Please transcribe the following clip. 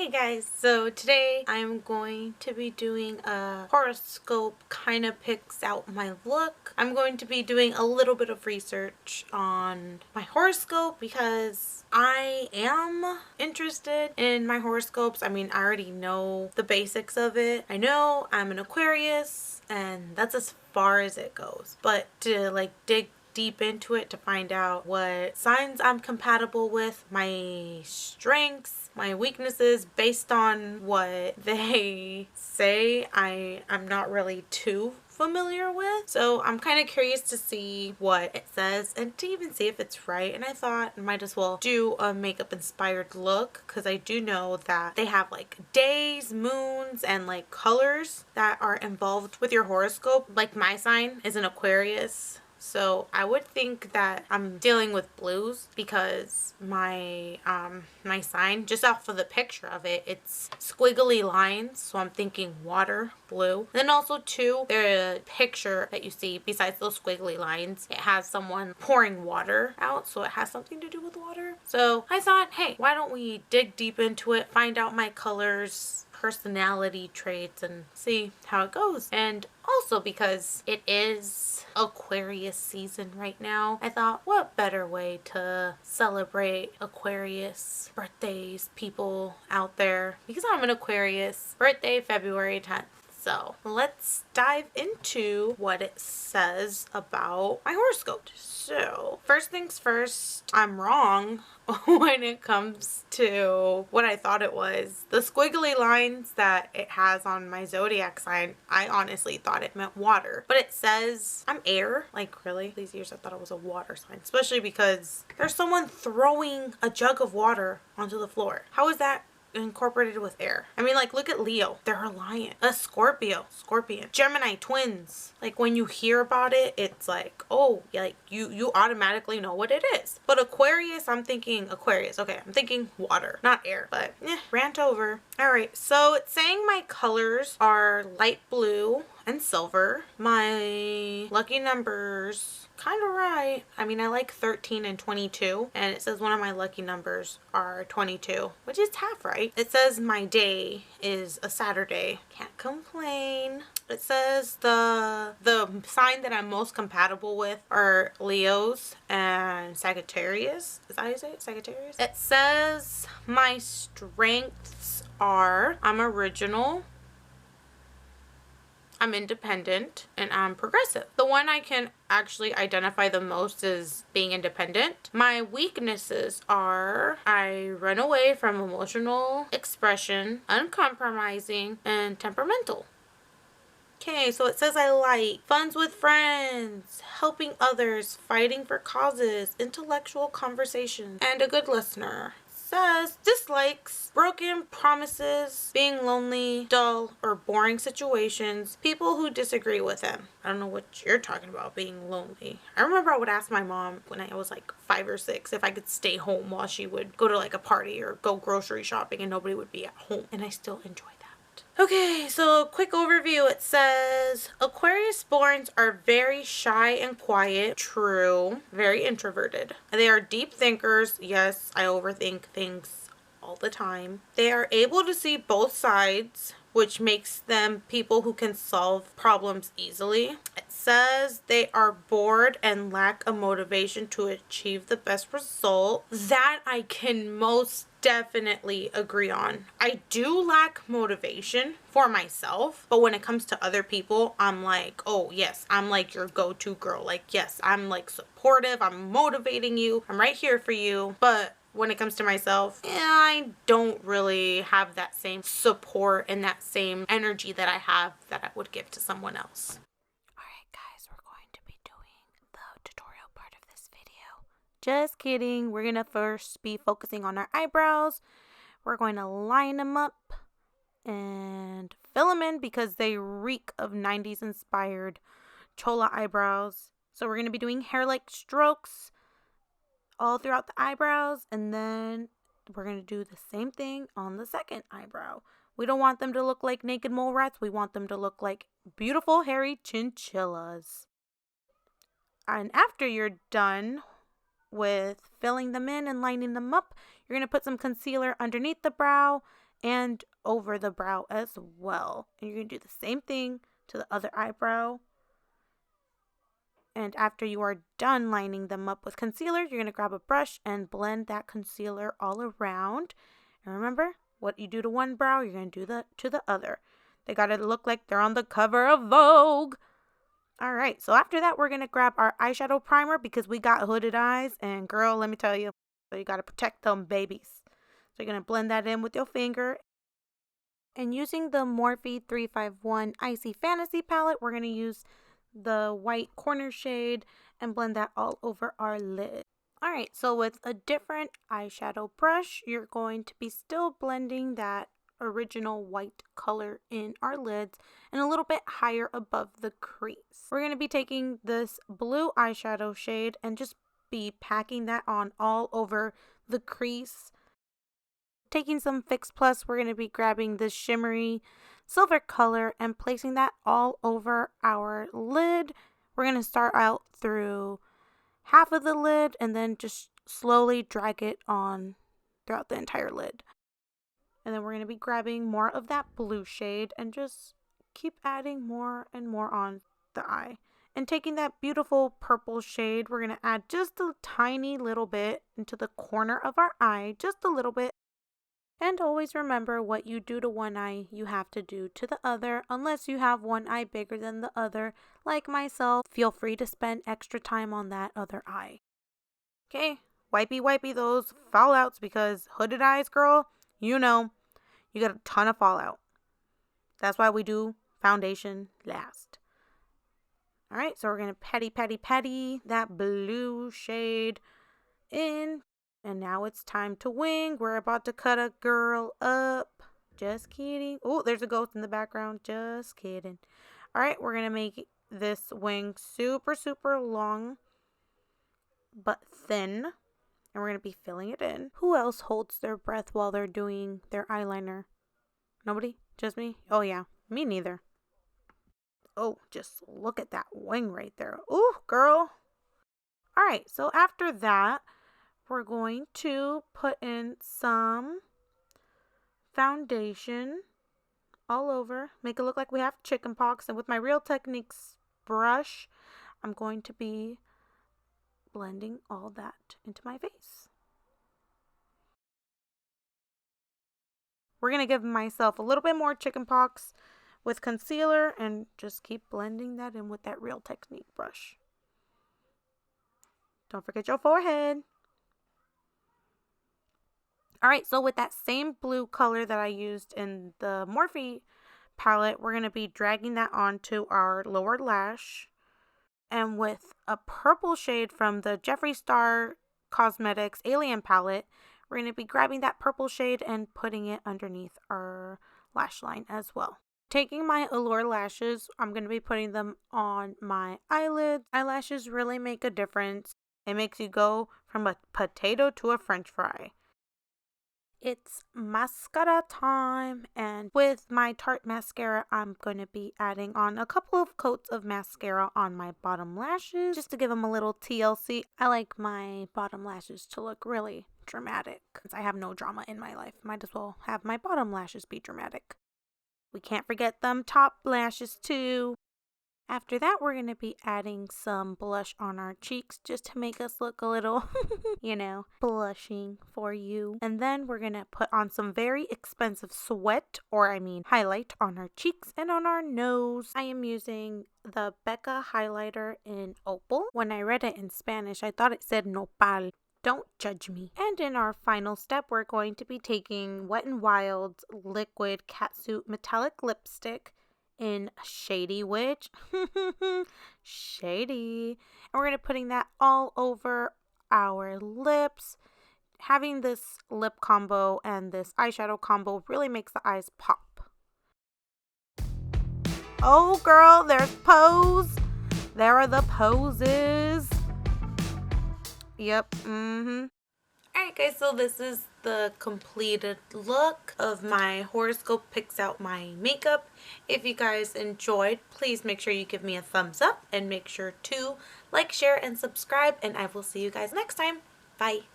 Hey guys, so today I'm going to be doing a horoscope, kind of picks out my look. I'm going to be doing a little bit of research on my horoscope because I am interested in my horoscopes. I mean, I already know the basics of it. I know I'm an Aquarius and that's as far as it goes. But to dig deep into it to find out what signs I'm compatible with, my strengths, my weaknesses, based on what they say I'm not really too familiar with. So I'm kind of curious to see what it says and to even see if it's right. And I thought I might as well do a makeup inspired look because I do know that they have like days, moons, and like colors that are involved with your horoscope. Like my sign is an Aquarius. So I would think that I'm dealing with blues because my my sign, just off of the picture of it, it's squiggly lines. So I'm thinking water, blue. And then also too, the picture that you see besides those squiggly lines, it has someone pouring water out. So it has something to do with water. So I thought, hey, why don't we dig deep into it, find out my colors, personality traits, and see how it goes. And also because it is Aquarius season right now, I thought what better way to celebrate Aquarius birthdays, people out there, because I'm an Aquarius, birthday February 10th. So let's dive into what it says about my horoscope. So first things first, I'm wrong when it comes to what I thought it was. The squiggly lines that it has on my Zodiac sign, I honestly thought it meant water. But it says I'm air. Like really? These years I thought it was a water sign. Especially because there's someone throwing a jug of water onto the floor. How is that incorporated with air? I mean, like, look at Leo. They're a lion. A Scorpion. Gemini, twins. Like, when you hear about it, it's like, oh, like, you automatically know what it is. But Aquarius, I'm thinking Aquarius. Okay, I'm thinking water, not air. But, rant over. All right, so it's saying my colors are light blue and silver. My lucky numbers, kind of right. I mean, I like 13 and 22, and it says one of my lucky numbers are 22, which is half right. It says my day is a Saturday. Can't complain. It says the sign that I'm most compatible with are Leos and Sagittarius. Is that how you say it? Sagittarius? It says my strengths are I'm original, I'm independent, and I'm progressive. The one I can actually identify the most is being independent. My weaknesses are I run away from emotional expression, uncompromising, and temperamental. Okay, so it says I like funs with friends, helping others, fighting for causes, intellectual conversation, and a good listener. Says dislikes broken promises, being lonely, dull, or boring situations, people who disagree with him. I don't know what you're talking about, being lonely. I remember I would ask my mom when I was like 5 or 6 if I could stay home while she would go to like a party or go grocery shopping and nobody would be at home, and I still enjoy that. Okay, so quick overview. It says Aquarius borns are very shy and quiet. True. Very introverted. They are deep thinkers. Yes, I overthink things all the time. They are able to see both sides, which makes them people who can solve problems easily. It says they are bored and lack a motivation to achieve the best result. That I can most definitely agree on. I do lack motivation for myself, but when it comes to other people, I'm like, oh yes, I'm like your go-to girl. Like, yes, I'm like supportive, I'm motivating you, I'm right here for you. But when it comes to myself, I don't really have that same support and that same energy that I have that I would give to someone else. Alright guys, we're going to be doing the tutorial part of this video. Just kidding. We're going to first be focusing on our eyebrows. We're going to line them up and fill them in because they reek of 90s inspired chola eyebrows. So we're going to be doing hair-like strokes all throughout the eyebrows, and then we're going to do the same thing on the second eyebrow. We don't want them to look like naked mole rats. We want them to look like beautiful hairy chinchillas. And after you're done with filling them in and lining them up, you're going to put some concealer underneath the brow and over the brow as well. And you're going to do the same thing to the other eyebrow. And after you are done lining them up with concealer, you're going to grab a brush and blend that concealer all around. And remember, what you do to one brow, you're going to do to the other. They got to look like they're on the cover of Vogue. All right, so after that, we're going to grab our eyeshadow primer because we got hooded eyes. And girl, let me tell you, so you got to protect them babies. So you're going to blend that in with your finger. And using the Morphe 351 Icy Fantasy palette, we're going to use the white corner shade and blend that all over our lid. Alright, so with a different eyeshadow brush, you're going to be still blending that original white color in our lids and a little bit higher above the crease. We're going to be taking this blue eyeshadow shade and just be packing that on all over the crease. Taking some Fix Plus, we're going to be grabbing this shimmery silver color and placing that all over our lid. We're going to start out through half of the lid and then just slowly drag it on throughout the entire lid. And then we're going to be grabbing more of that blue shade and just keep adding more and more on the eye. And taking that beautiful purple shade, we're going to add just a tiny little bit into the corner of our eye, just a little bit. And always remember, what you do to one eye, you have to do to the other, unless you have one eye bigger than the other, like myself. Feel free to spend extra time on that other eye. Okay, wipey those fallouts, because hooded eyes, girl, you know, you get a ton of fallout. That's why we do foundation last. Alright, so we're going to patty that blue shade in. And now it's time to wing. We're about to cut a girl up. Just kidding. Oh, there's a ghost in the background. Just kidding. All right, we're going to make this wing super long, but thin. And we're going to be filling it in. Who else holds their breath while they're doing their eyeliner? Nobody? Just me? Oh, yeah. Me neither. Oh, just look at that wing right there. Ooh, girl. All right, so after that, we're going to put in some foundation all over. Make it look like we have chicken pox. And with my Real Techniques brush, I'm going to be blending all that into my face. We're going to give myself a little bit more chicken pox with concealer and just keep blending that in with that Real Technique brush. Don't forget your forehead. Alright, so with that same blue color that I used in the Morphe palette, we're going to be dragging that onto our lower lash. And with a purple shade from the Jeffree Star Cosmetics Alien palette, we're going to be grabbing that purple shade and putting it underneath our lash line as well. Taking my Allure lashes, I'm going to be putting them on my eyelids. Eyelashes really make a difference. It makes you go from a potato to a French fry. It's mascara time, and with my Tarte mascara, I'm going to be adding on a couple of coats of mascara on my bottom lashes just to give them a little TLC. I like my bottom lashes to look really dramatic. Since I have no drama in my life, might as well have my bottom lashes be dramatic. We can't forget them top lashes too. After that, we're going to be adding some blush on our cheeks just to make us look a little, you know, blushing for you. And then we're going to put on some very expensive highlight on our cheeks and on our nose. I am using the Becca highlighter in Opal. When I read it in Spanish, I thought it said nopal. Don't judge me. And in our final step, we're going to be taking Wet n Wild's liquid catsuit metallic lipstick in Shady Witch. Shady. And we're going to be putting that all over our lips. Having this lip combo and this eyeshadow combo really makes the eyes pop. Oh girl, there's pose. There are the poses. Yep. Alright guys, so this is the completed look of my horoscope picks out my makeup. If you guys enjoyed, please make sure you give me a thumbs up and make sure to like, share, and subscribe, and I will see you guys next time. Bye.